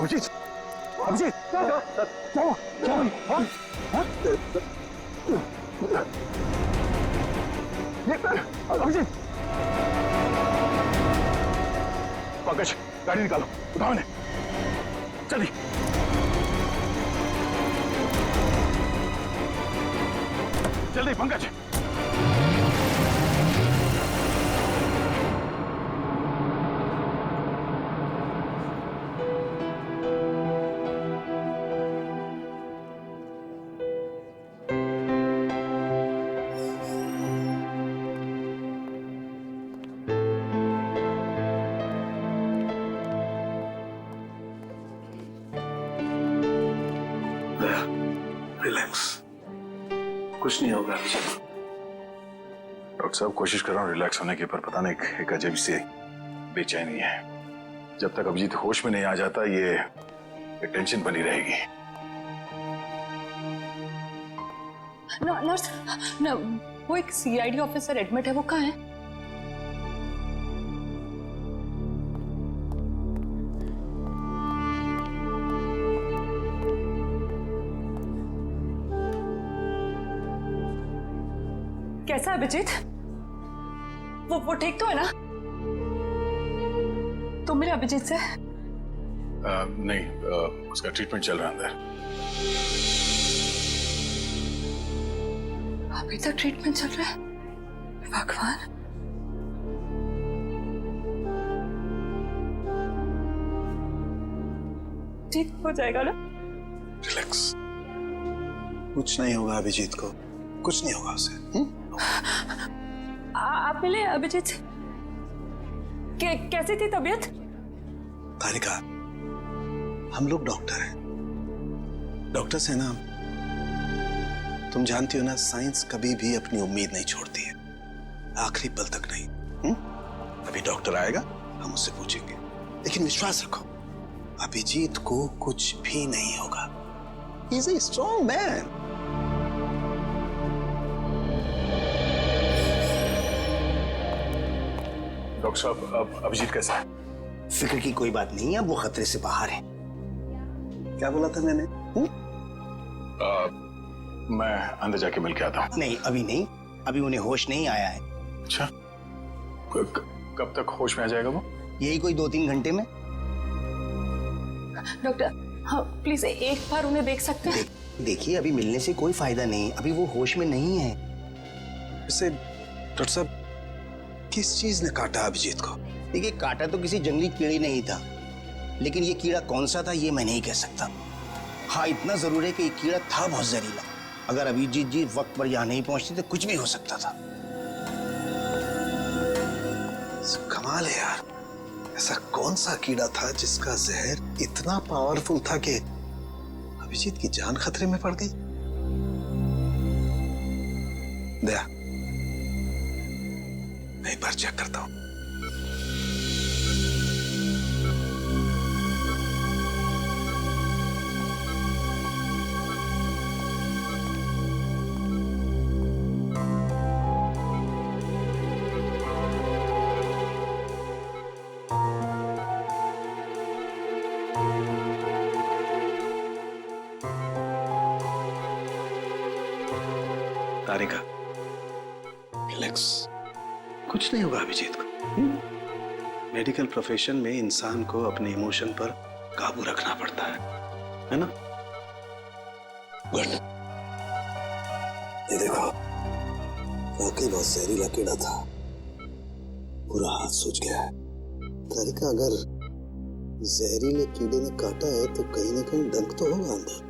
अभिजीत, अभिजीत, क्या अभिजीत, पंकज गाड़ी निकालो, उठाओ इन्हें जल्दी। जल्दी पंकज। रिलैक्स, कुछ नहीं होगा। डॉक्टर साहब कोशिश कर रहा हूँ रिलैक्स होने की, पर पता नहीं एक अजीब सी बेचैनी है। जब तक अभिजीत होश में नहीं आ जाता ये टेंशन बनी रहेगी। नर्स, वो एक सीआईडी ऑफिसर एडमिट है, वो कहाँ है? कैसा है अभिजीत? वो ठीक तो है ना? तुम मिले अभिजीत से? नहीं, उसका ट्रीटमेंट चल रहा है अंदर। अभी तक ट्रीटमेंट चल रहा है? भगवान। ठीक हो जाएगा ना? रिलैक्स। कुछ नहीं होगा अभिजीत को, कुछ नहीं होगा उसे। आप मिले अभिजीत से? कैसी थी तबीयत? तारिका, हम लोग डॉक्टर हैं, डॉक्टर से ना, तुम जानती हो ना, साइंस कभी भी अपनी उम्मीद नहीं छोड़ती है, आखिरी पल तक नहीं। अभी डॉक्टर आएगा, हम उससे पूछेंगे, लेकिन विश्वास रखो अभिजीत को कुछ भी नहीं होगा। He is a strong man. Doctor साहब अब अभिजीत कैसा है? फिक्र की कोई बात नहीं है, अब वो खतरे से बाहर है। क्या बोला था मैंने? मैं अंदर जाके मिल के आता हूँ। नहीं अभी नहीं, अभी उन्हें होश नहीं आया है। अच्छा, कब तक होश में आ जाएगा वो? यही कोई 2-3 घंटे में। डॉक्टर, हाँ प्लीज एक बार उन्हें देख सकते हैं? देखिए अभी मिलने से कोई फायदा नहीं, अभी वो होश में नहीं है। वैसे डॉक्टर साहब, किस चीज ने काटा अभिजीत को? देखिए काटा तो किसी जंगली कीड़े नहीं था, लेकिन ये कीड़ा कौन सा था ये मैं नहीं कह सकता। हाँ इतना जरूर है कि ये कीड़ा था बहुत जहरीला। अगर अभिजीत जी वक्त पर यहाँ नहीं पहुंचते तो कुछ भी हो सकता था। कमाल है यार, ऐसा कौन सा कीड़ा था जिसका जहर इतना पावरफुल था कि अभिजीत की जान खतरे में पड़ गई? दया, मैं एक बार चेक करता हूं। तारिका, रिलैक्स, कुछ नहीं होगा अभिजीत को। मेडिकल प्रोफेशन में इंसान को अपने इमोशन पर काबू रखना पड़ता है ना? गुड। ये देखो, वाकई बहुत जहरीला कीड़ा था, पूरा हाथ सूज गया है। तारिका, अगर जहरीले कीड़े ने काटा है तो कहीं ना कहीं डंक तो होगा अंदर।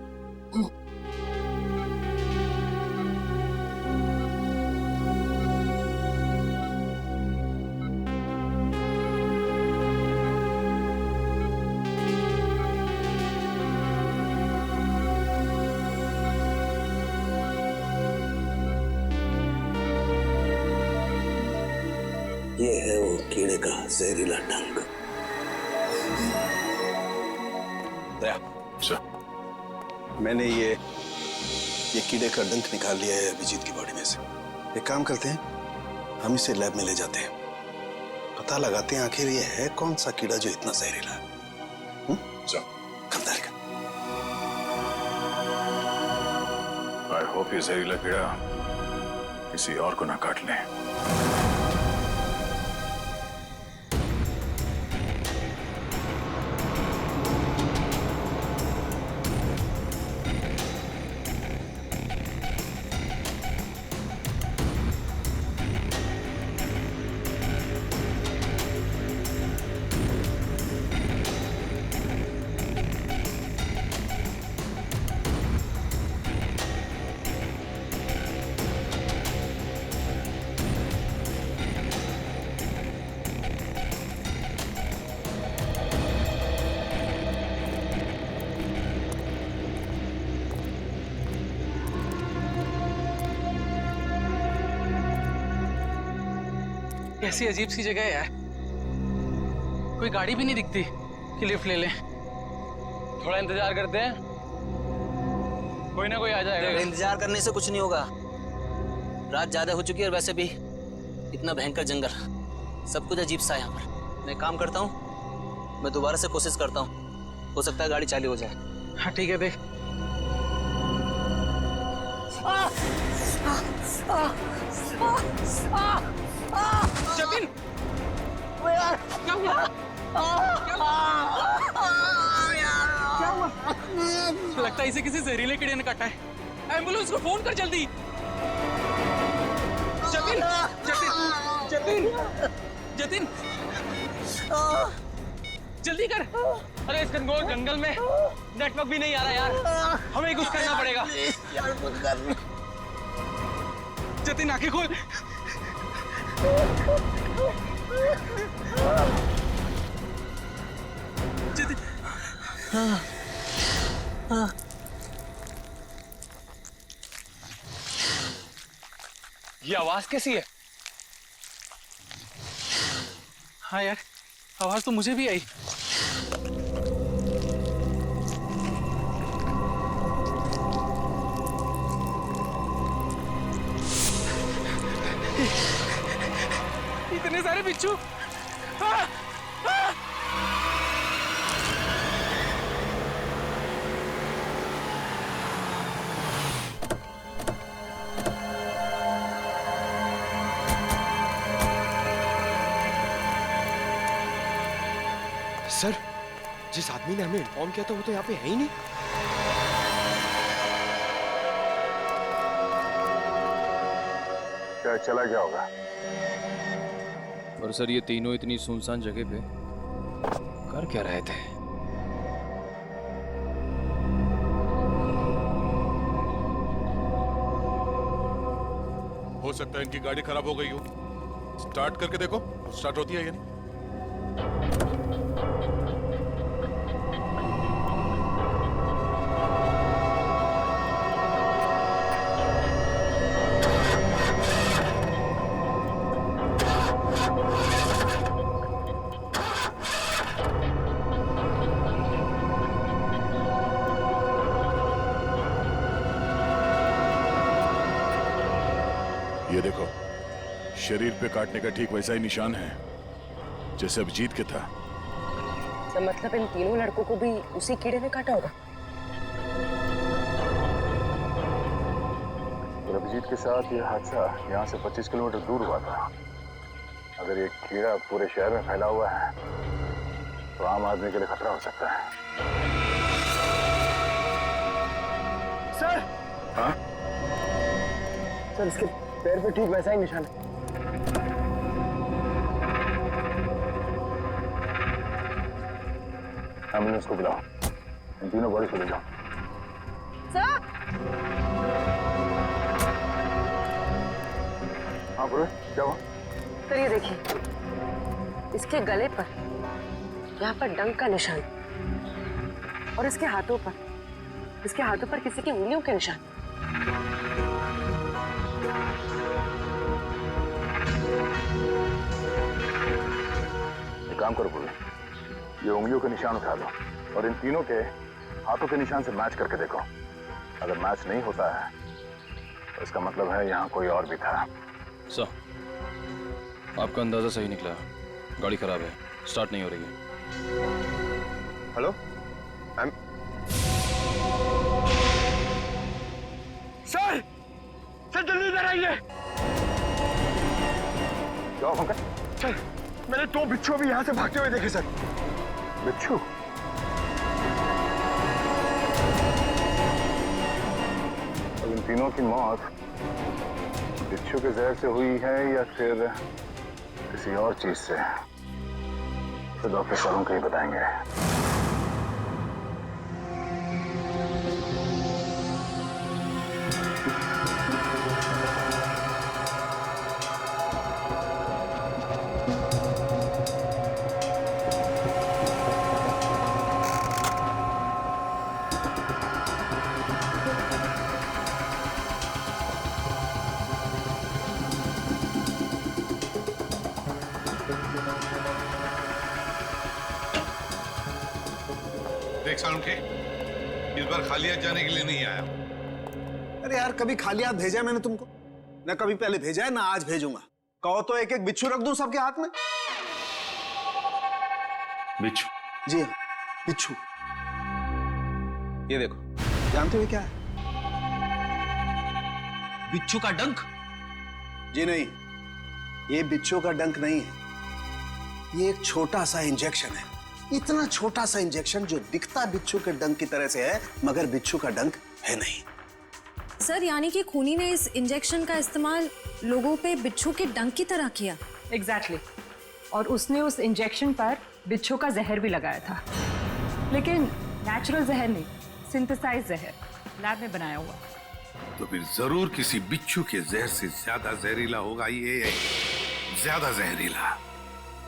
ये है वो कीड़े का जहरीला डंक। दया, मैंने ये कीड़े का डंक निकाल लिया है अभिजीत की बॉडी में से। एक काम करते हैं, हम इसे लैब में ले जाते हैं, पता लगाते हैं आखिर ये है कौन सा कीड़ा जो इतना जहरीला है। होप ये जहरीला कीड़ा किसी और को ना काट ले। कैसी अजीब सी जगह है यार, कोई गाड़ी भी नहीं दिखती कि लिफ्ट ले लें। थोड़ा इंतजार करते हैं, कोई ना कोई आ जाएगा। इंतजार करने से कुछ नहीं होगा, रात ज्यादा हो चुकी है और वैसे भी इतना भयंकर जंगल, सब कुछ अजीब सा है यहाँ पर। मैं काम करता हूँ, मैं दोबारा से कोशिश करता हूँ, हो सकता है गाड़ी चालू हो जाए। हाँ ठीक है, देख। जतिन, क्या हुआ? क्या हुआ? लगता है इसे किसी जहरीले कीड़े ने काटा है। एम्बुलेंस को फोन कर जल्दी। जतिन, जतिन, जतिन, जतिन, जल्दी कर। अरे इस घनघोर जंगल में नेटवर्क भी नहीं आ रहा यार, हमें कुछ करना पड़ेगा। जतिन आंखें खोल। जतिन, ये आवाज कैसी है? हाँ यार, आवाज तो मुझे भी आई। इतने सारे बिच्छू। हाँ, हाँ। सर, जिस आदमी ने हमें इन्फॉर्म किया था वो तो यहाँ पे है ही नहीं। क्या चला गया होगा? और सर, ये तीनों इतनी सुनसान जगह पे कर क्या रहे थे? हो सकता है इनकी गाड़ी खराब हो गई हो। स्टार्ट करके देखो, स्टार्ट होती है या नहीं। ये देखो, शरीर पे काटने का ठीक वैसा ही निशान है जैसे अभिजीत के था। तो मतलब इन तीनों लड़कों को भी उसी कीड़े ने काटा होगा? और अभिजीत के साथ ये हादसा यहाँ से 25 किलोमीटर दूर हुआ था। अगर ये कीड़ा पूरे शहर में फैला हुआ है तो आम आदमी के लिए खतरा हो सकता है। सर, हाँ? सर इसके पैर पे ठीक वैसा ही निशान है। एम्बुलेंस को बुलाओ, इन तीनों बॉडी को ले जाओ। सर, हाँ बोलो, क्या हुआ? सर ये देखिए, इसके गले पर यहाँ पर डंक का निशान और इसके हाथों पर किसी की उंगलियों के निशान। एक काम करो बोले, ये उंगलियों के निशान उठा लो और इन तीनों के हाथों के निशान से मैच करके देखो। अगर मैच नहीं होता है तो इसका मतलब है यहाँ कोई और भी था। सर, आपका अंदाजा सही निकला, गाड़ी खराब है, स्टार्ट नहीं हो रही है। हेलो, सर सर जल्दी इधर आइए। क्या हुआ पंकज? सर मैंने 2 बिच्छू भी यहाँ से भागते हुए देखे सर। बिच्छू? अब इन तीनों की मौत बिच्छू के जहर से हुई है या फिर किसी और चीज से, तो डॉक्टर साहब को ही बताएंगे। देख सालुंखे, इस बार खाली हाथ जाने के लिए नहीं आया। अरे यार, कभी खाली हाथ भेजा है मैंने तुमको? ना कभी पहले भेजा है ना आज भेजूंगा। कहो तो एक एक बिच्छू रख दूं सबके हाथ में। बिच्छू? जी हाँ, बिच्छू। ये देखो, जानते हो क्या है? बिच्छू का डंक? जी नहीं, ये बिच्छू का डंक नहीं है। ये एक छोटा सा इंजेक्शन है। इतना छोटा सा इंजेक्शन जो दिखता बिच्छू के डंक की तरह से है, मगर बिच्छू का डंक है नहीं। सर, यानी कि खूनी ने इस इंजेक्शन का इस्तेमाल लोगों पे बिच्छू के डंक की तरह किया। एग्जैक्टली। और उसने उस इंजेक्शन पर बिच्छू का जहर भी लगाया था, लेकिन नेचुरल जहर नहीं, सिंथेसाइज जहर, लैब में बनाया हुआ। तो फिर जरूर किसी बिच्छू के जहर से ज्यादा जहरीला होगा ये, ज्यादा जहरीला,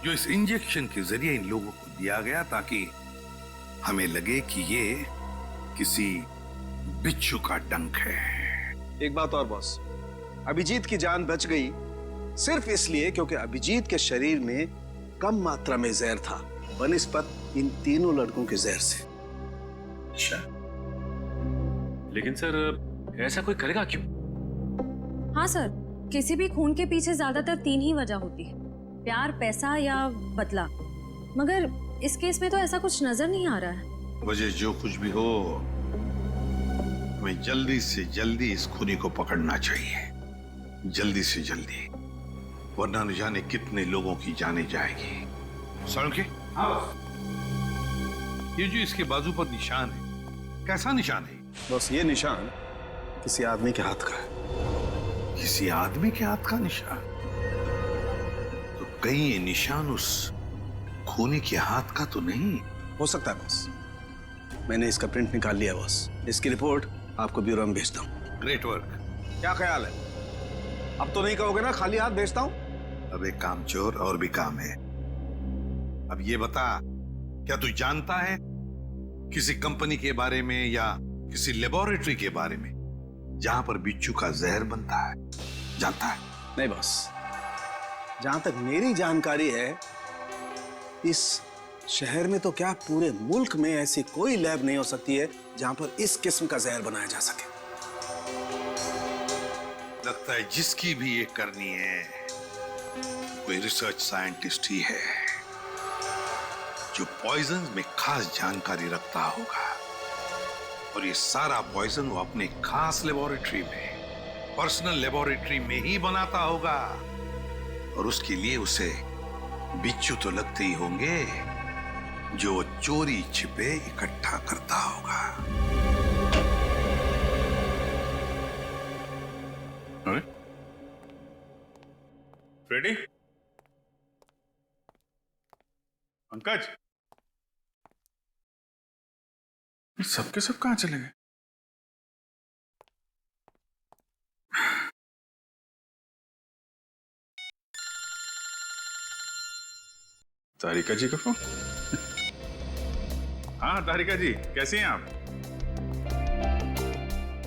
जो इस इंजेक्शन के जरिए इन लोगों को दिया गया ताकि हमें लगे कि ये किसी बिच्छू का डंक है। एक बात और बॉस, अभिजीत की जान बच गई सिर्फ इसलिए क्योंकि अभिजीत के शरीर में कम मात्रा में जहर था बनिस्बत इन तीनों लड़कों के जहर से। अच्छा, लेकिन सर ऐसा कोई करेगा क्यों? हाँ सर, किसी भी खून के पीछे ज्यादातर 3 ही वजह होती है, प्यार, पैसा या बदला। मगर इस केस में तो ऐसा कुछ नजर नहीं आ रहा है। वजह जो कुछ भी हो, हमें जल्दी से जल्दी इस खूनी को पकड़ना चाहिए, जल्दी से जल्दी, वरना न जाने कितने लोगों की जाने जाएगी। सालुंखे, ये जो इसके बाजू पर निशान है, कैसा निशान है? बस ये निशान किसी आदमी के हाथ का है। किसी आदमी के हाथ का निशान? तो कहीं ये निशान उस खूनी के हाथ का तो नहीं हो सकता है बॉस। मैंने इसका प्रिंट निकाल लिया बॉस। इसकी रिपोर्ट आपको ब्यूरो में भेजता हूँ। Great work. क्या ख्याल है? अब तो नहीं कहोगे ना खाली हाथ भेजता हूँ? अब एक काम चोर और भी काम है। अब ये बता, क्या तू जानता है किसी कंपनी के बारे में या किसी लेबोरेटरी के बारे में जहां पर बिच्छू का जहर बनता है? जानता है? नहीं बॉस, जहां तक मेरी जानकारी है, इस शहर में तो क्या पूरे मुल्क में ऐसी कोई लैब नहीं हो सकती है जहां पर इस किस्म का जहर बनाया जा सके। लगता है जिसकी भी ये करनी है कोई रिसर्च साइंटिस्ट ही है जो पॉइजन में खास जानकारी रखता होगा, और ये सारा पॉइजन वो अपने खास लेबोरेटरी में, पर्सनल लेबोरेटरी में ही बनाता होगा, और उसके लिए उसे बिच्छू तो लगते ही होंगे जो वो चोरी छिपे इकट्ठा करता होगा। रेडी? पंकज, सबके सब कहां चले गए? तारिका जी का फोन? हाँ तारिका जी, कैसी हैं आप?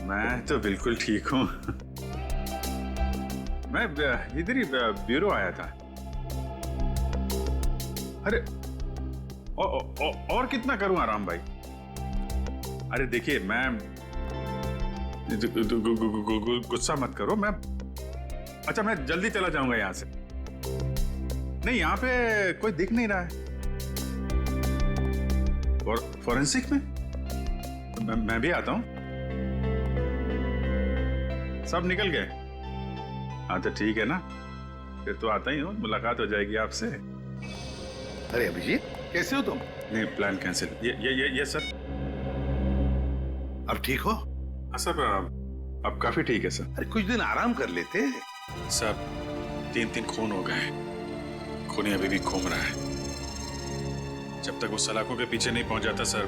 मैं तो बिल्कुल ठीक हूं। मैं इधर ही ब्यूरो आया था। अरे और कितना करूं आराम भाई? अरे देखिए, मैं गुस्सा मत करो, मैं अच्छा मैं जल्दी चला जाऊंगा यहां से। नहीं, यहां पे कोई दिख नहीं रहा है। फॉरेंसिक में मैं भी आता हूं। सब निकल गए। हाँ तो ठीक है ना, फिर तो आता ही हूँ, मुलाकात हो जाएगी आपसे। अरे अभिजीत, कैसे हो तुम? नहीं, प्लान कैंसिल। ये सर। अब ठीक हो? हाँ सर, अब काफी ठीक है सर। अरे कुछ दिन आराम कर लेते। सर 3 खून हो गए, खूनी अभी भी घूम रहा है। जब तक वो सलाखों के पीछे नहीं पहुंच जाता सर,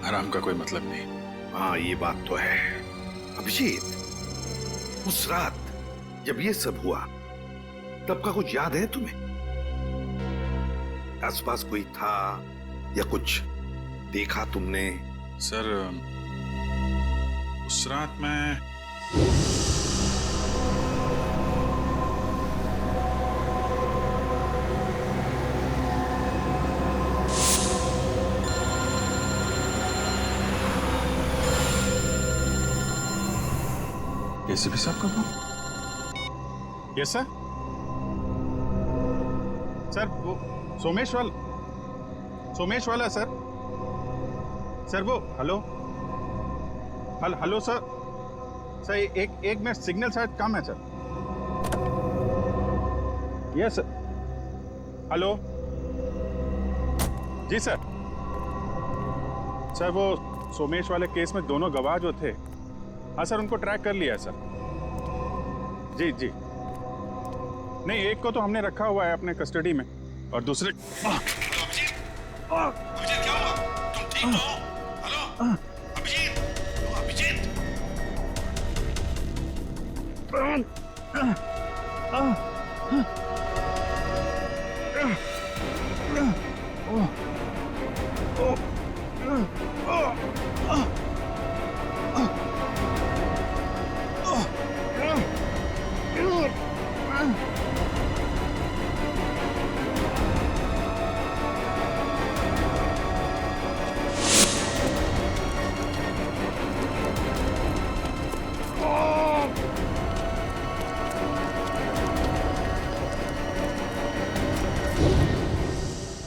आराम का कोई मतलब नहीं। हाँ ये बात तो है। अभिजीत, उस रात जब ये सब हुआ तब का कुछ याद है तुम्हें? आसपास कोई था या कुछ देखा तुमने? सर उस रात मैं एसीपी साहब का फोन? Yes sir. सर वो सोमेश वाला सर। सर वो हेलो सर एक मिनट, सिग्नल शायद कम है सर। Yes sir. हेलो जी सर। सर वो सोमेश वाले केस में दोनों गवाह जो थे, हाँ सर उनको ट्रैक कर लिया है सर। जी नहीं, एक को तो हमने रखा हुआ है अपने कस्टडी में और दूसरे अभिजीत क्या हुआ? तुम ठीक हो? हेलो अभिजीत,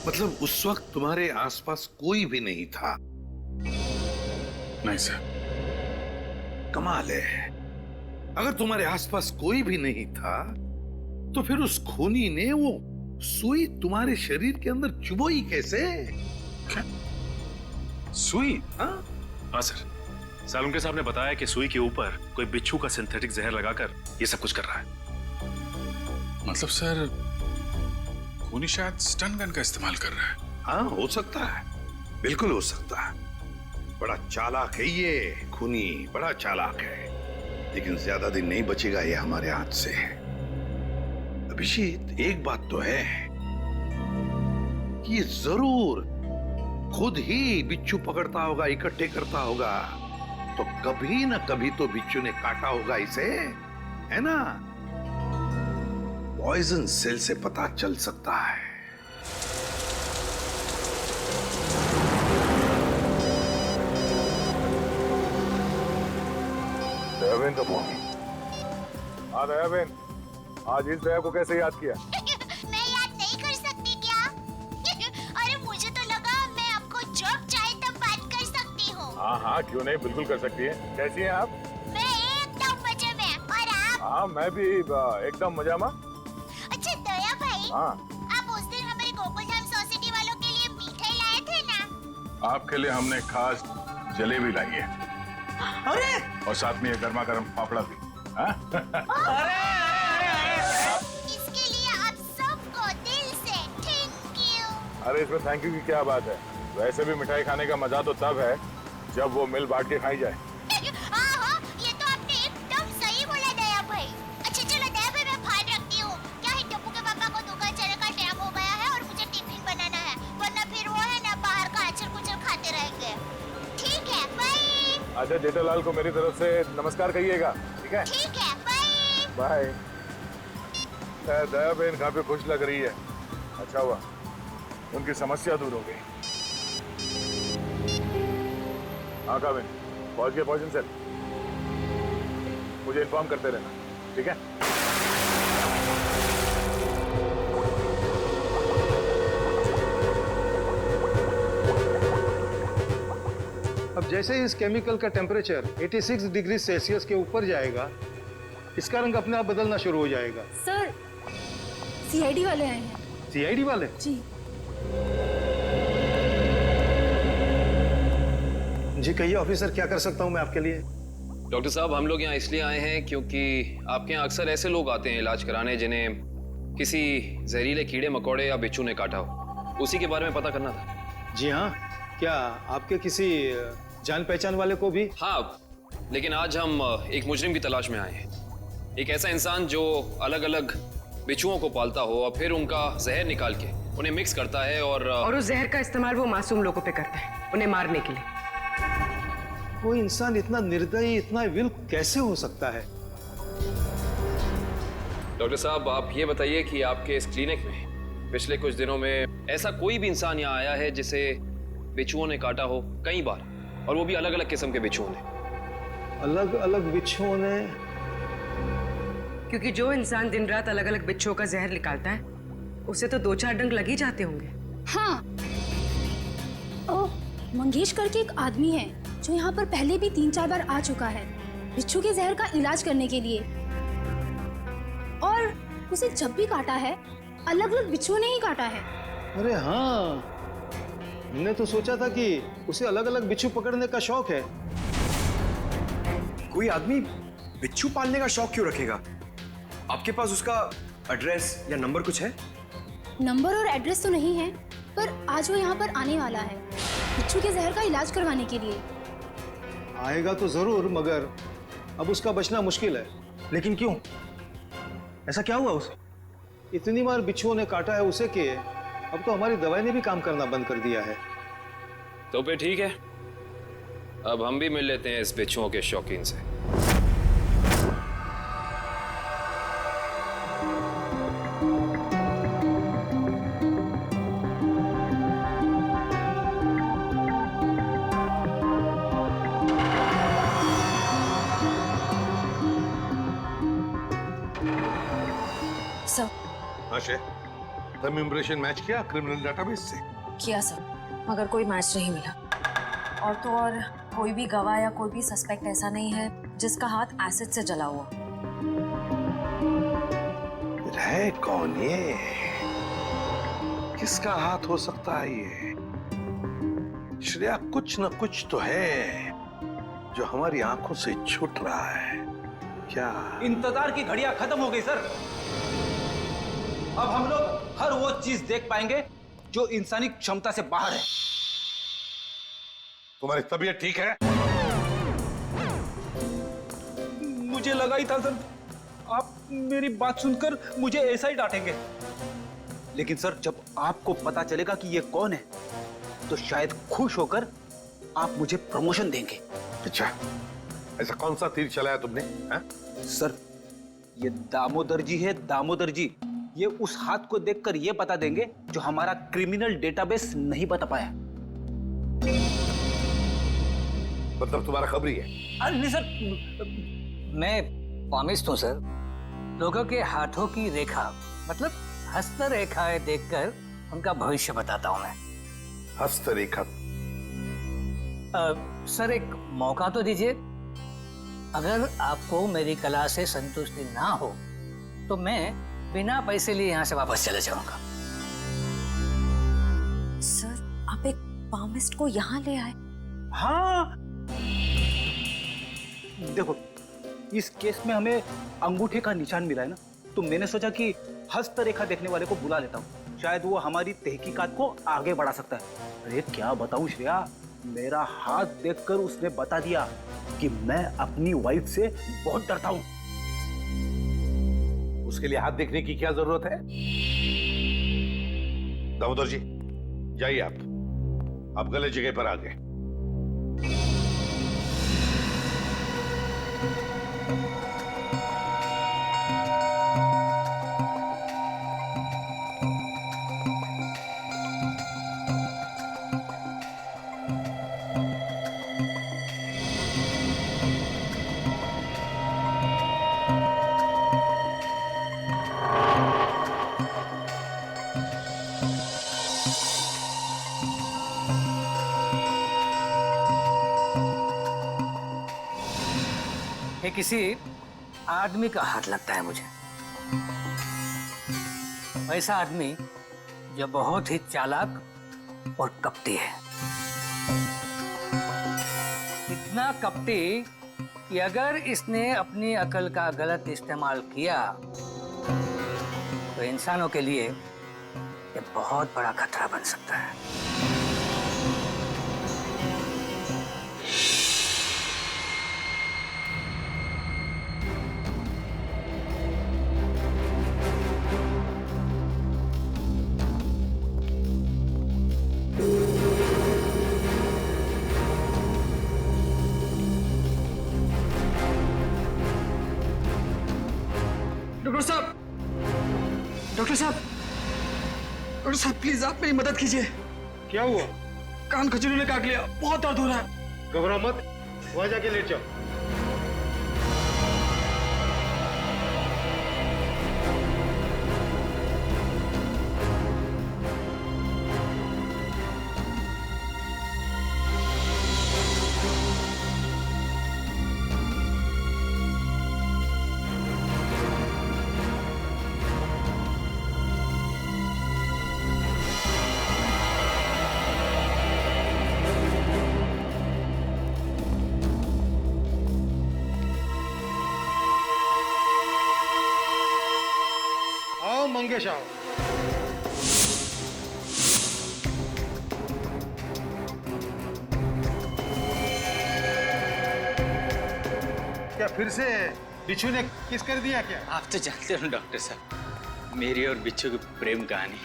मतलब उस वक्त तुम्हारे आसपास कोई भी नहीं था? नहीं सर। कमाल है, अगर तुम्हारे आसपास कोई भी नहीं था तो फिर उस खूनी ने वो सुई तुम्हारे शरीर के अंदर चुभोई कैसे? क्या सुई? हाँ सर, सालुंके साहब ने बताया कि सुई के ऊपर कोई बिच्छू का सिंथेटिक जहर लगाकर ये सब कुछ कर रहा है। मतलब सर खूनी शायद स्टन गन का इस्तेमाल कर रहा है। हाँ हो सकता है, बिल्कुल हो सकता है। बड़ा चालाक है ये खूनी, बड़ा चालाक है, लेकिन ज्यादा दिन नहीं बचेगा ये हमारे हाथ से। अभिजीत, एक बात तो है कि ये जरूर खुद ही बिच्छू पकड़ता होगा, इकट्ठे करता होगा, तो कभी ना कभी तो बिच्छू ने काटा होगा इसे, है ना? पॉइजन सेल से पता चल सकता है। दयाबेन का फोन। हाँ दयाबेन, आज इस दया को कैसे याद किया? मैं याद नहीं कर सकती क्या? अरे मुझे तो लगा मैं आपको जब चाहे तब बात कर सकती हूँ। हाँ क्यों नहीं, बिल्कुल कर सकती है। कैसी हैं आप? मैं एकदम मजे में, और आप? हाँ मैं भी एकदम मजा में। अच्छा दया भाई, हाँ आप उस दिन हमारे गोकुलधाम सोसाइटी वालों के लिए मिठाई लाए थे ना? आपके लिए हमने खास जलेबी लाई है। अरे और साथ में ये गर्मा गर्म फाफड़ा भी। इसके लिए आप सबको दिल से थैंक यू। अरे इसमें थैंक यू की क्या बात है? वैसे भी मिठाई खाने का मजा तो तब है जब वो मिल बांट के खाई जाए। हाँ, ये तो आपने एकदम सही बोला दया भाई। अच्छा चलो दया भाई, मैं बाहर रखती हूँ। क्या है, टप्पू के पापा को दुकान चलने का टाइम हो गया है और मुझे टिफिन बनाना है, वरना फिर वो है ना बाहर का अचर कुचर खाते रहेंगे। ठीक है, बाय। अच्छा जेठालाल को मेरी तरफ से नमस्कार कहिएगा, ठीक है? ठीक है, बाय। बाय। दया बहन काफी खुश लग रही है। अच्छा हुआ उनकी समस्या दूर हो गई। हाँ काबिन, पहुंच गए पॉइजन सेल। मुझे इन्फॉर्म करते रहना, ठीक है? अब जैसे ही इस केमिकल का टेम्परेचर 86 डिग्री सेल्सियस के ऊपर जाएगा इसका रंग अपने आप बदलना शुरू हो जाएगा। सर सीआईडी वाले आए हैं। सीआईडी वाले? जी। जी कहिए ऑफिसर, क्या कर सकता हूँ मैं आपके लिए? डॉक्टर साहब, हम लोग यहाँ इसलिए आए हैं क्योंकि आपके यहाँ अक्सर ऐसे लोग आते हैं इलाज कराने जिन्हें किसी जहरीले कीड़े मकोड़े या बिच्छू ने काटा हो। उसी के बारे में पता करना था। जी हाँ, क्या आपके किसी जान पहचान वाले को भी? हाँ, लेकिन आज हम एक मुजरिम की तलाश में आए हैं। एक ऐसा इंसान जो अलग अलग बिच्छुओं को पालता हो और फिर उनका जहर निकाल के उन्हें मिक्स करता है और उस जहर का इस्तेमाल वो मासूम लोगों पे करता है, उन्हें मारने के लिए। वो इंसान इतना निर्दयी, इतना विल कैसे हो सकता है? डॉक्टर साहब, आप ये बताइए कि आपके इस क्लिनिक में पिछले कुछ दिनों में ऐसा कोई भी इंसान यहाँ आया है जिसे बिच्छुओं ने काटा हो कई बार, और वो भी अलग अलग किस्म के बिच्छुओं ने? अलग अलग बिच्छुओं ने? क्योंकि जो इंसान दिन रात अलग अलग बिच्छुओं का जहर निकालता है उसे तो 2-4 डंक लग ही जाते होंगे। हाँ, ओ मंगेश करके एक आदमी है जो यहाँ पर पहले भी 3-4 बार आ चुका है बिच्छू के जहर का इलाज करने के लिए, और उसे जब भी काटा है अलग अलग बिच्छुओं ने ही काटा है। अरे हाँ, हमने तो सोचा था कि उसे अलग अलग बिच्छू पकड़ने का शौक है। कोई आदमी बिच्छू पालने का शौक क्यों रखेगा? आपके पास उसका एड्रेस या नंबर कुछ है? नंबर और एड्रेस तो नहीं है, पर आज वो यहाँ पर आने वाला है बिच्छू के जहर का इलाज करवाने के लिए। आएगा तो जरूर, मगर अब उसका बचना मुश्किल है। लेकिन क्यों? ऐसा क्या हुआ उसे? इतनी बार बिच्छुओं ने काटा है उसे कि अब तो हमारी दवाई ने भी काम करना बंद कर दिया है। तो फिर ठीक है, अब हम भी मिल लेते हैं इस बिच्छुओं के शौकीन से। सर। आशे, तुम इम्प्रेशन मैच किया क्रिमिनल डेटाबेस से? किया सर, मगर कोई मैच नहीं मिला। और तो और कोई भी गवाह या कोई भी सस्पेक्ट ऐसा नहीं है जिसका हाथ एसिड से जला हुआ। है कौन ये? किसका हाथ हो सकता है ये? श्रेया, कुछ न कुछ तो है जो हमारी आंखों से छूट रहा है। क्या? इंतजार की घड़ियां खत्म हो गई सर। अब हम लोग हर वो चीज देख पाएंगे जो इंसानी क्षमता से बाहर है। तुम्हारी तबीयत ठीक है? मुझे लगा ही था सर, आप मेरी बात सुनकर मुझे ऐसा ही डांटेंगे। लेकिन सर, जब आपको पता चलेगा कि ये कौन है तो शायद खुश होकर आप मुझे प्रमोशन देंगे। अच्छा, ऐसा कौन सा तीर चलाया तुमने? हा? सर, ये दामोदर जी है, दामोदर जी। ये उस हाथ को देखकर ये बता देंगे जो हमारा क्रिमिनल डेटाबेस नहीं बता पाया। मतलब तुम्हारा खबरी है? नहीं सर, मैं पामिस्ट हूँ सर। लोगों के हाथों की रेखा, मतलब हस्तरेखाएं देखकर उनका भविष्य बताता हूँ मैं। हस्तरेखा? सर, एक मौका तो दीजिए। अगर आपको मेरी कला से संतुष्टि ना हो तो मैं बिना पैसे लिए यहाँ से वापस चले जाऊंगा। सर, आप एक पामिस्ट को यहाँ ले आए? हाँ, देखो, इस केस में हमें अंगूठे का निशान मिला है ना, तो मैंने सोचा कि हस्तरेखा देखने वाले को बुला लेता हूँ, शायद वो हमारी तहकीकात को आगे बढ़ा सकता है। अरे क्या बताऊं श्रेया, मेरा हाथ देखकर उसने बता दिया कि मैं अपनी वाइफ से बहुत डरता हूं। उसके लिए हाथ देखने की क्या जरूरत है? दामोदर जी, जाइए आप गलत जगह पर आ गए। ये किसी आदमी का हाथ लगता है मुझे। ऐसा आदमी जो बहुत ही चालाक और कपटी है। इतना कपटी कि अगर इसने अपनी अकल का गलत इस्तेमाल किया तो इंसानों के लिए ये बहुत बड़ा खतरा बन सकता है। डॉक्टर साहब, डॉक्टर साहब प्लीज आप मेरी मदद कीजिए। क्या हुआ? कान खजूरी ने काट लिया, बहुत दर्द हो रहा है। घबराओ मत, वहां जाके लेट जाओ। मंगेश आओ। क्या फिर से बिच्छू ने किस कर दिया क्या? आप तो जानते हो डॉक्टर साहब, मेरी और बिच्छू की प्रेम कहानी।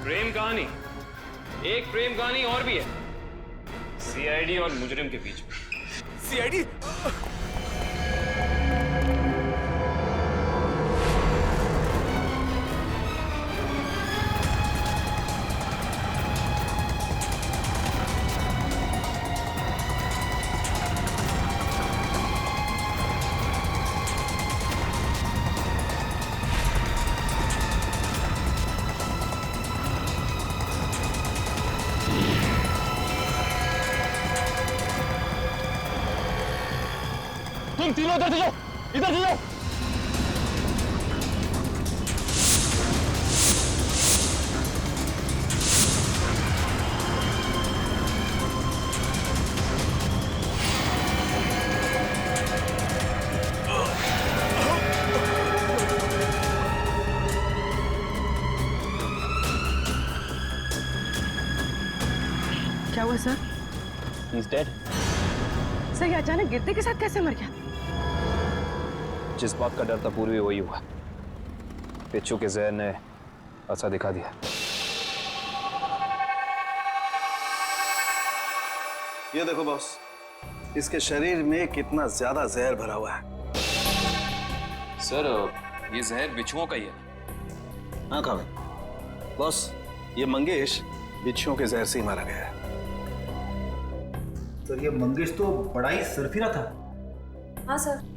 प्रेम कहानी? एक प्रेम कहानी और भी है, सीआईडी और मुजरिम के बीच में। सीआईडी? तुम तीनों इधर जाओ, इधर जाओ। क्या हुआ सर? He's dead. सर ये अचानक गिरते के साथ कैसे मर गया? जिस बात का डर था पूर्वी वही हुआ। बिच्छू के जहर ने असर दिखा दिया। ये देखो बॉस, इसके शरीर में कितना ज्यादा जहर भरा हुआ है। सर ये जहर बिच्छुओं का ही है। हाँ कहाँ? बॉस ये मंगेश बिच्छुओं के जहर से ही मारा गया है। तो ये मंगेश तो बड़ा ही सरफिरा था। हाँ सर,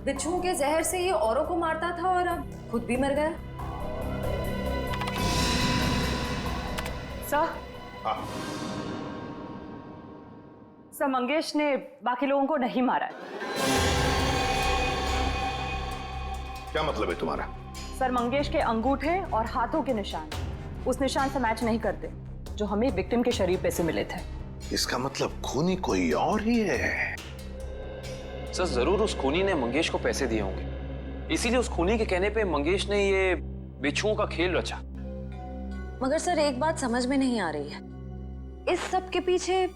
बिच्छुओं के जहर से ये औरों को मारता था और अब खुद भी मर गया। सर, सर मंगेश ने बाकी लोगों को नहीं मारा है। क्या मतलब है तुम्हारा? सर मंगेश के अंगूठे और हाथों के निशान उस निशान से मैच नहीं करते जो हमें विक्टिम के शरीर पे से मिले थे। इसका मतलब खूनी कोई और ही है। सर जरूर उस खूनी ने मंगेश को पैसे दिए होंगे, इसीलिए उस खूनी के कहने पे मंगेश ने ये बिच्छुओं का खेल रचा। मगर सर एक बात समझ में नहीं आ रही है, इस सब के पीछे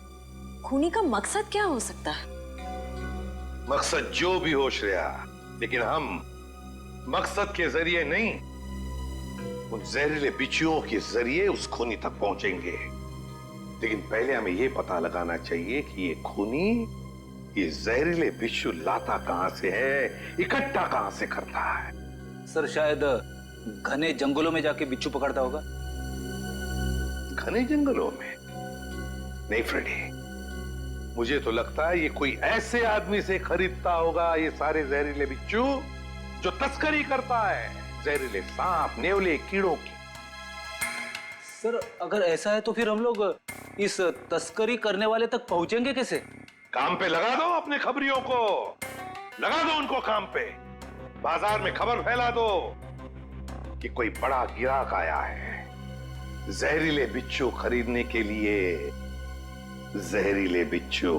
खूनी का मकसद क्या हो सकता है? मकसद जो भी हो श्रेया, लेकिन हम मकसद के जरिए नहीं, उन जहरीले बिच्छुओं के जरिए उस खूनी तक पहुंचेंगे। लेकिन पहले हमें यह पता लगाना चाहिए कि ये खूनी ये जहरीले बिच्छू लाता कहां से है, इकट्ठा कहां से करता है। सर शायद घने जंगलों में जाके बिच्छू पकड़ता होगा। घने जंगलों में? नहीं फ्रेडी, मुझे तो लगता है ये कोई ऐसे आदमी से खरीदता होगा ये सारे जहरीले बिच्छू जो तस्करी करता है, जहरीले सांप, नेवले, कीड़ों की। सर अगर ऐसा है तो फिर हम लोग इस तस्करी करने वाले तक पहुंचेंगे कैसे? काम पे लगा दो अपने खबरियों को, लगा दो उनको काम पे। बाजार में खबर फैला दो कि कोई बड़ा गिराक आया है जहरीले बिच्छू खरीदने के लिए। जहरीले बिच्छू।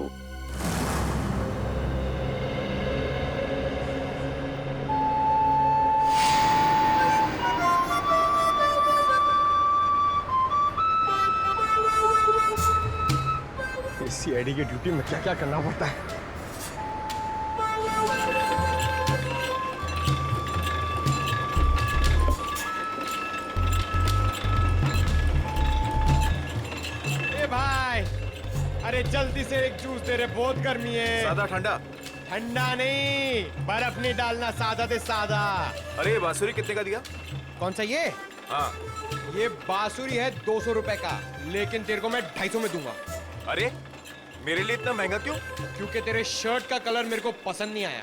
सीआईडी की ड्यूटी में क्या क्या करना पड़ता है। ए भाई, अरे जल्दी से एक जूस दे रहे, बहुत गर्मी है। सादा ठंडा? ठंडा नहीं, बर्फ नहीं डालना, सादा दे सादा। अरे ये बांसुरी कितने का दिया? कौन सा ये? हाँ, ये बांसुरी है 200 रुपए का, लेकिन तेरे को मैं 250 में दूंगा। अरे मेरे लिए इतना महंगा क्यों? क्योंकि तेरे शर्ट का कलर मेरे को पसंद नहीं आया।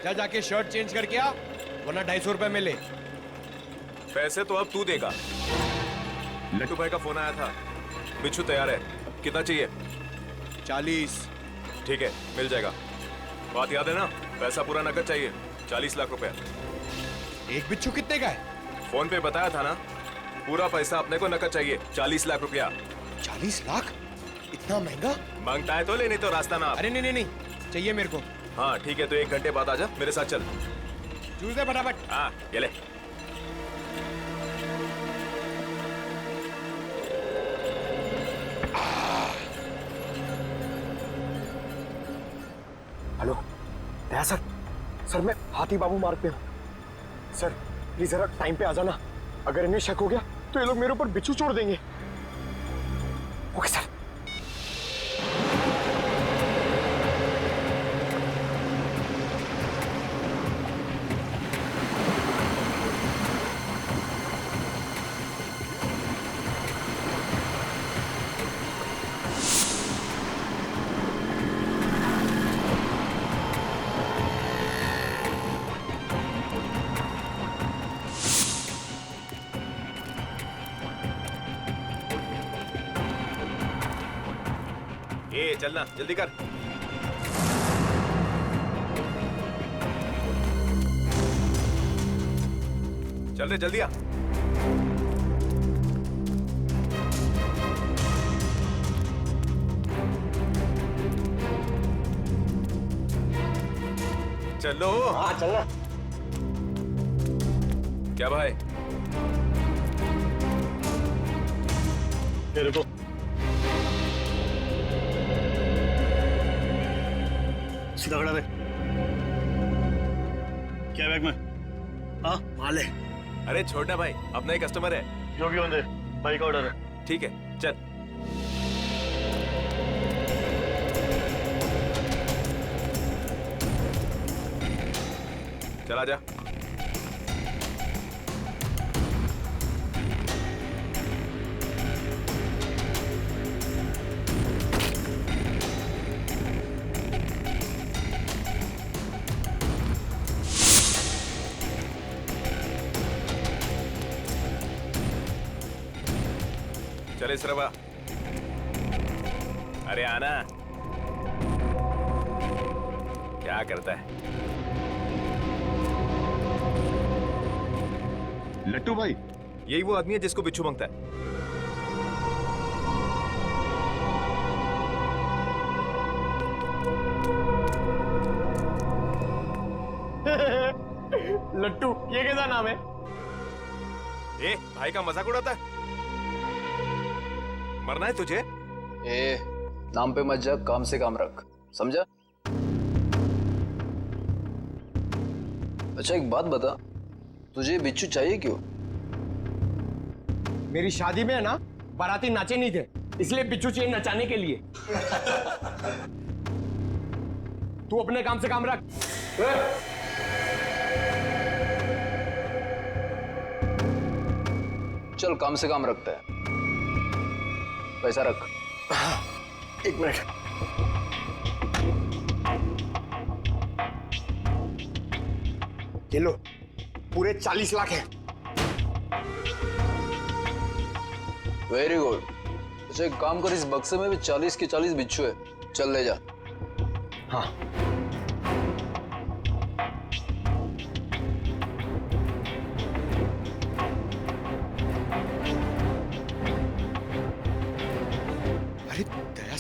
जा जाके शर्ट चेंज करके आ, वरना 250 रुपए में ले। पैसे तो अब तू देगा। लट्टू भाई का फोन आया था, बिच्छू तैयार है। कितना चाहिए? 40। ठीक है, मिल जाएगा। बात याद है ना, पैसा पूरा नकद चाहिए। 40 लाख रुपए। एक बिच्छू कितने का है? फोन पे बताया था ना, पूरा पैसा अपने को नकद चाहिए। 40 लाख रुपया। 40 लाख? इतना महंगा? मांगता है तो ले, नहीं तो रास्ता ना। अरे नहीं नहीं नहीं, चाहिए मेरे को। हाँ ठीक है, तो 1 घंटे बाद आजा, मेरे साथ चल। जूस दे फटाफट। हाँ ये ले। हेलो दया सर, सर मैं हाथी बाबू मार्ग पे हूँ। सर प्लीज जरा टाइम पे आ जाना, अगर इन्हें शक हो गया तो ये लोग मेरे ऊपर बिच्छू छोड़ देंगे। Okay sir. ए चलना, जल्दी कर। चल रे, जल्दी आ। चलो। हाँ चलना। क्या भाई? तेरे को सीधा खड़ा रहे। क्या बैग में? हाँ माल है। अरे छोड़ना भाई, अपना ही कस्टमर है। जो भी होने, भाई का ऑर्डर है। ठीक है चल। चला जा। चले सरवा। अरे आना। क्या करता है? लट्टू भाई, यही वो आदमी है जिसको बिच्छू मांगता है। लट्टू, ये कैसा नाम है? ए, भाई का मजाक उड़ाता है? मरना है तुझे? ए, नाम पे मत जा, काम से काम रख, समझा? अच्छा एक बात बता, तुझे बिच्छू चाहिए क्यों? मेरी शादी में है ना, बाराती नाचे नहीं थे, इसलिए बिच्छू चाहिए नचाने के लिए। तू अपने काम से काम रख। चल काम से काम रखता है, पैसा रख। 1 मिनट। ये लो, पूरे 40 लाख है। Very good. अच्छा एक काम कर, इस बक्से में भी 40 के 40 बिच्छू है, चल ले जा। हाँ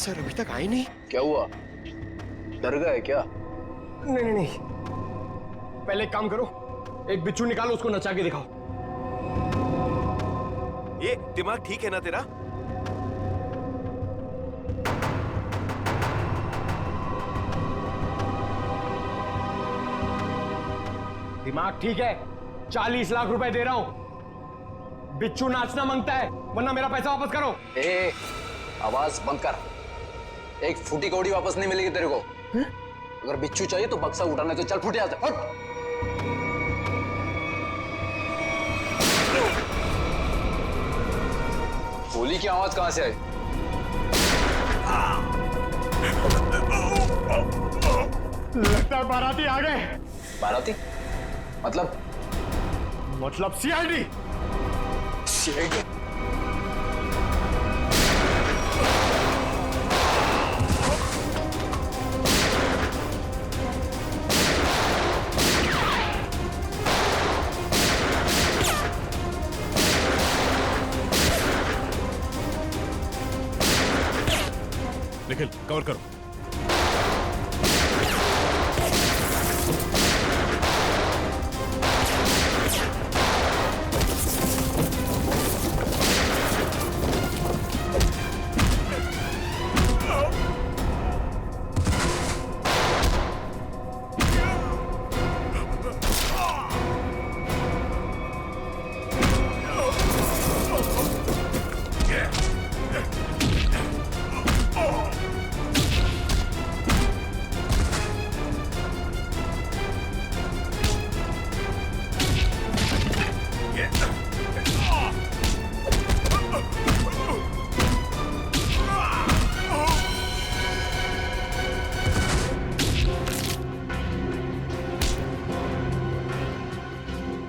सर अभी तक आए नहीं। क्या हुआ, डर गए क्या? नहीं नहीं नहीं, पहले एक काम करो, एक बिच्छू निकालो, उसको नचा के दिखाओ। ये दिमाग ठीक है ना तेरा? दिमाग ठीक है, 40 लाख रुपए दे रहा हूं। बिच्छू नाचना मांगता है, वरना मेरा पैसा वापस करो। ए, आवाज बंद कर। एक फूटी कौड़ी वापस नहीं मिलेगी तेरे को। अगर बिच्छू चाहिए तो बक्सा उठाने तो चल फुट यहाँ से, हट। गोली की आवाज कहां से आई? लगता है बाराती आ गए। बाराती? मतलब सीआईडी। सीआईडी? निखिल कवर करो।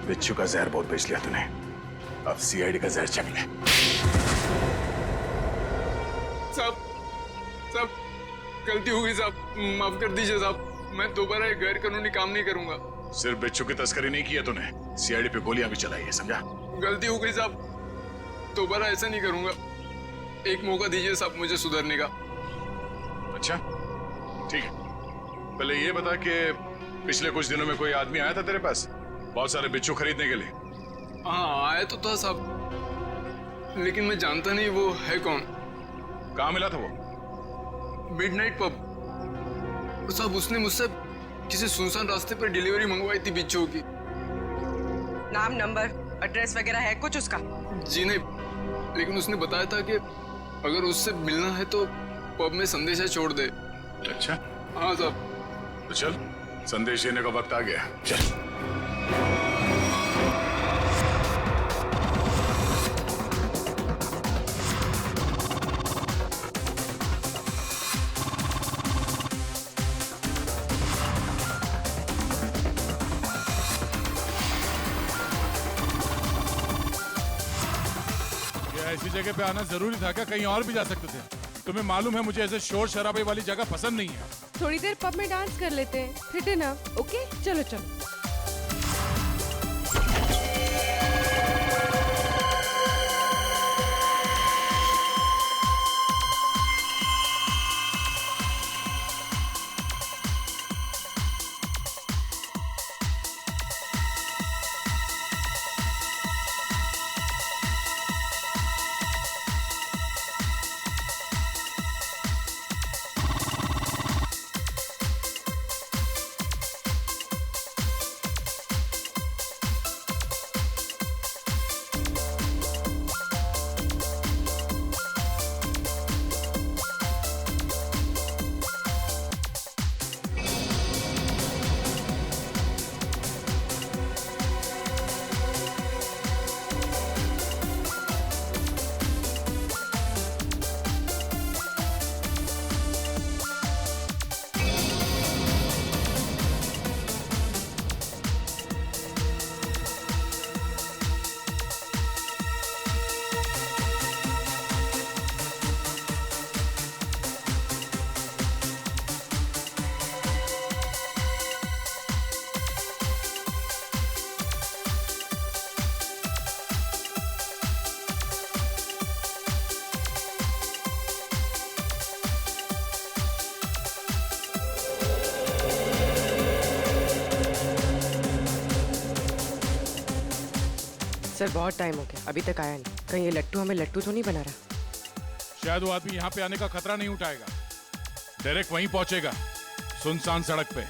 बिच्छू का जहर बहुत बेच लिया तूने, अब सीआईडी का जहर चख ले। साहब गलती हो गई साहब, माफ कर दीजिए साहब। मैं दोबारा एक गैर कानूनी काम नहीं करूंगा। सिर्फ बिच्छू की तस्करी नहीं की है तूने, सीआईडी पे गोलियां भी चलाई है, समझा? गलती हो गई साहब, दोबारा ऐसा नहीं करूंगा। एक मौका दीजिए साहब मुझे सुधरने का। अच्छा ठीक है, पहले ये बता कि पिछले कुछ दिनों में कोई आदमी आया था तेरे पास बहुत सारे बिच्छू खरीदने के लिए? हाँ आया तो था साहब, लेकिन मैं जानता नहीं वो है कौन। कहाँ मिला था वो? मिडनाइट पब साहब। उसने मुझसे किसी सुनसान रास्ते पर डिलीवरी मंगवाई थी बिच्छू की। नाम, नंबर, एड्रेस वगैरह है कुछ उसका? जी नहीं, लेकिन उसने बताया था कि अगर उससे मिलना है तो पब में संदेशा छोड़ दे। अच्छा हाँ साहब। तो चल, संदेश देने का वक्त आ गया, चल। ऐसी जगह पे आना जरूरी था क्या? कहीं और भी जा सकते थे। तुम्हें मालूम है मुझे ऐसे शोर शराबे वाली जगह पसंद नहीं है। थोड़ी देर पब में डांस कर लेते हैं, फिर डिनर। ओके चलो चलो। सर बहुत टाइम हो गया, अभी तक आया नहीं। कहीं ये लट्टू हमें लट्टू तो नहीं बना रहा? शायद वो आदमी यहाँ पे आने का खतरा नहीं उठाएगा, डायरेक्ट वहीं पहुंचेगा, सुनसान सड़क पे।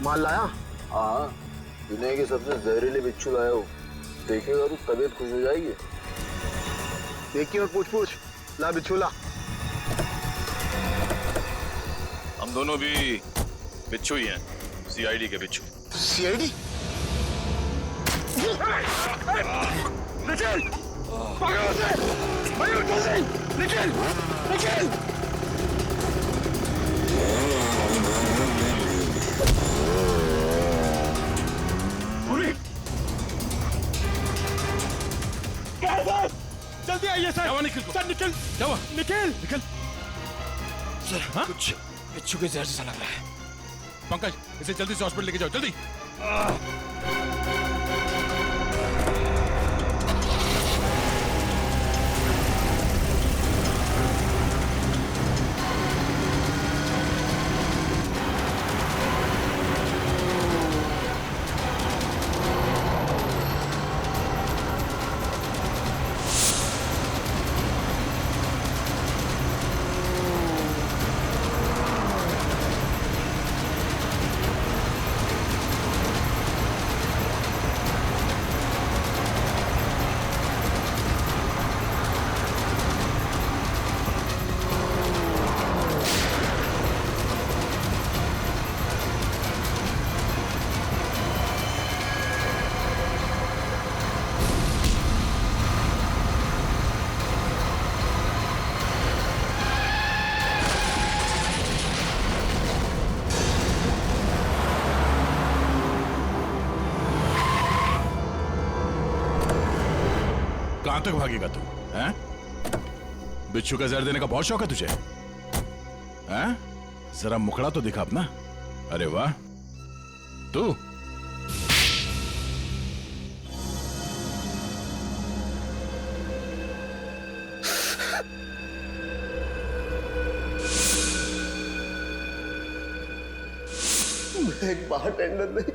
माल लाया? हाँ, दुनिया की सबसे जहरीली बिच्छू लाया हूँ। देखेगा तो तबीयत खुश हो जाएगी। देखिए और पूछ ला बिच्छू ला। हम दोनों भी बिच्छू ही हैं, सीआईडी के बिच्छू। सीआईडी? निखिल! पकड़ो उसे! मयूर जल्दी! निखिल! निखिल! जल्दी आइए सर। क्या निखिल को? सर निखिल! क्या हुआ? निखिल! सर हाँ? कुछ बिच्छू के जहर जैसा लग रहा है। पंकज, इसे जल्दी से हॉस्पिटल लेके जाओ, जल्दी। कहां तक भागेगा तू? हैं? बिच्छू का जहर देने का बहुत शौक है तुझे? हैं? जरा मुखड़ा तो दिखा अपना। अरे वाह, तू मैं एक बारटेंडर नहीं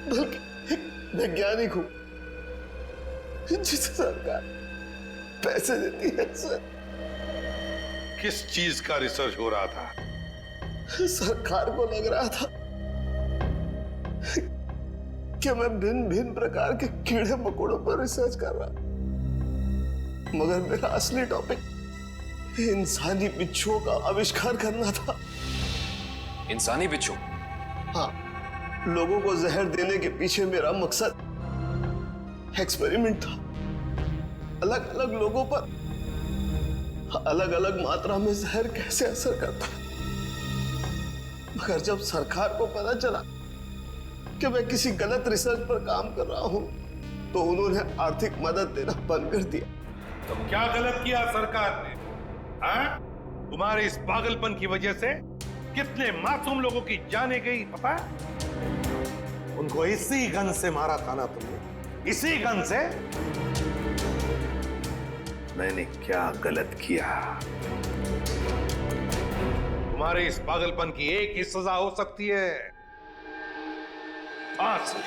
बल्कि एक वैज्ञानिक हूं जिसे सरकार पैसे देती है। सर, किस चीज का रिसर्च हो रहा था? सरकार को लग रहा था कि मैं भिन्न भिन्न प्रकार के कीड़े मकोड़ों पर रिसर्च कर रहा, मगर मेरा असली टॉपिक इंसानी बिच्छुओं का आविष्कार करना था। इंसानी बिच्छू? हाँ, लोगों को जहर देने के पीछे मेरा मकसद एक्सपेरिमेंट था। अलग अलग लोगों पर अलग अलग मात्रा में जहर कैसे असर करता है। मगर जब सरकार को पता चला कि मैं किसी गलत रिसर्च पर काम कर रहा हूं, तो उन्होंने आर्थिक मदद देना बंद कर दिया। तो क्या गलत किया सरकार ने? हाँ? तुम्हारे इस पागलपन की वजह से कितने मासूम लोगों की जाने गई पता है? उनको इसी गन से मारा था ना तुमने? इसी गन से? मैंने क्या गलत किया? तुम्हारे इस पागलपन की एक ही सजा हो सकती है, फांसी।